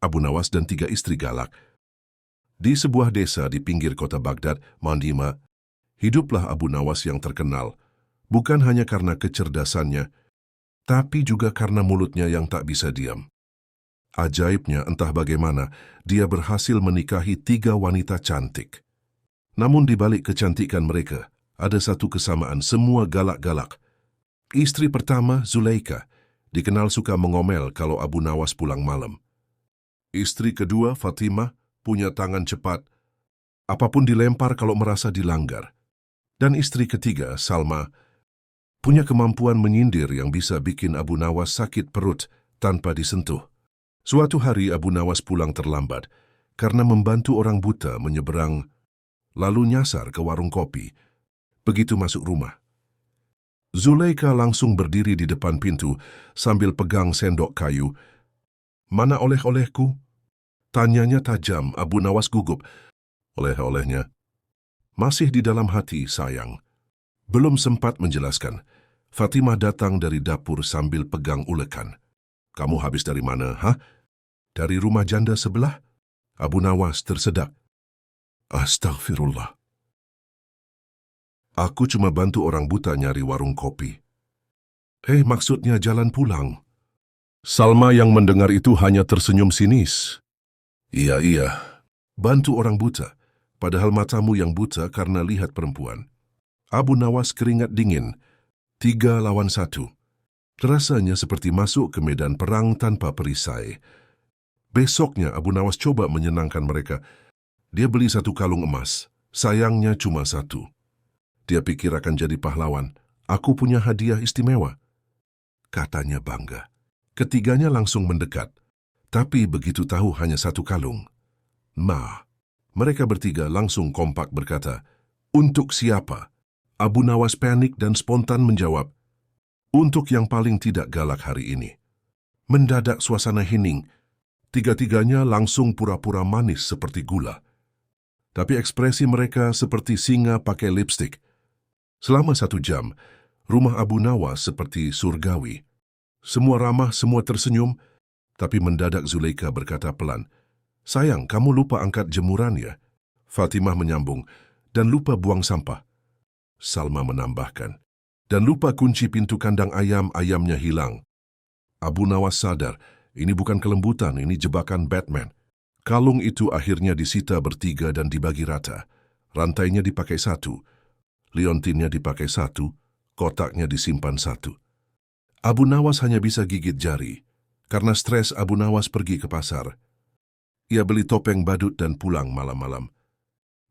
Abu Nawas dan 3 istri galak. Di sebuah desa di pinggir kota Baghdad, Mandima, hiduplah Abu Nawas yang terkenal, bukan hanya karena kecerdasannya, tapi juga karena mulutnya yang tak bisa diam. Ajaibnya, entah bagaimana, dia berhasil menikahi 3 wanita cantik. Namun di balik kecantikan mereka, ada satu kesamaan, semua galak-galak. Istri pertama, Zulaika, dikenal suka mengomel kalau Abu Nawas pulang malam. Istri kedua, Fatimah, punya tangan cepat. Apapun dilempar kalau merasa dilanggar. Dan istri ketiga, Salma, punya kemampuan menyindir yang bisa bikin Abu Nawas sakit perut tanpa disentuh. Suatu hari Abu Nawas pulang terlambat karena membantu orang buta menyeberang, lalu nyasar ke warung kopi. Begitu masuk rumah, Zulaika langsung berdiri di depan pintu sambil pegang sendok kayu. "Mana oleh-olehku?" Tanyanya tajam. Abu Nawas gugup. "Oleh-olehnya masih di dalam hati, sayang." Belum sempat menjelaskan, Fatimah datang dari dapur sambil pegang ulekan. "Kamu habis dari mana, ha?" "Dari rumah janda sebelah." Abu Nawas tersedak. "Astagfirullah. Aku cuma bantu orang buta nyari warung kopi." Maksudnya jalan pulang." Salma yang mendengar itu hanya tersenyum sinis. Iya, bantu orang buta, padahal matamu yang buta karena lihat perempuan." Abu Nawas keringat dingin. 3 lawan 1. Rasanya seperti masuk ke medan perang tanpa perisai. Besoknya Abu Nawas coba menyenangkan mereka. Dia beli 1 kalung emas, sayangnya cuma 1. Dia pikir akan jadi pahlawan. "Aku punya hadiah istimewa," katanya bangga. Ketiganya langsung mendekat, tapi begitu tahu hanya 1 kalung, mereka bertiga langsung kompak berkata, "Untuk siapa?" Abu Nawas panik dan spontan menjawab, "Untuk yang paling tidak galak hari ini." Mendadak suasana hening. Tiga-tiganya langsung pura-pura manis seperti gula. Tapi ekspresi mereka seperti singa pakai lipstik. Selama 1 jam, rumah Abu Nawas seperti surgawi. Semua ramah, semua tersenyum, tapi mendadak Zulaika berkata pelan, "Sayang, kamu lupa angkat jemuran ya?" Fatimah menyambung, "Dan lupa buang sampah." Salma menambahkan, "Dan lupa kunci pintu kandang ayam, ayamnya hilang." Abu Nawas sadar, ini bukan kelembutan, ini jebakan Batman. Kalung itu akhirnya disita bertiga dan dibagi rata. Rantainya dipakai 1, liontinnya dipakai 1, kotaknya disimpan 1. Abu Nawas hanya bisa gigit jari. Karena stres, Abu Nawas pergi ke pasar. Ia beli topeng badut dan pulang malam-malam.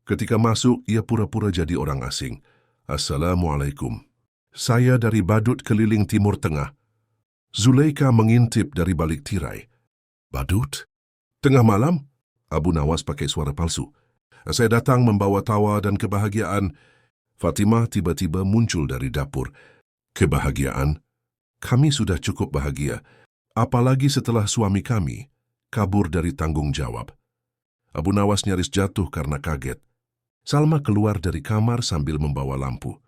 Ketika masuk, ia pura-pura jadi orang asing. "Assalamualaikum. Saya dari badut keliling Timur Tengah." Zulaika mengintip dari balik tirai. "Badut? Tengah malam?" Abu Nawas pakai suara palsu. "Saya datang membawa tawa dan kebahagiaan." Fatimah tiba-tiba muncul dari dapur. "Kebahagiaan? Kami sudah cukup bahagia. Apalagi setelah suami kami kabur dari tanggung jawab." Abu Nawas nyaris jatuh karena kaget. Salma keluar dari kamar sambil membawa lampu.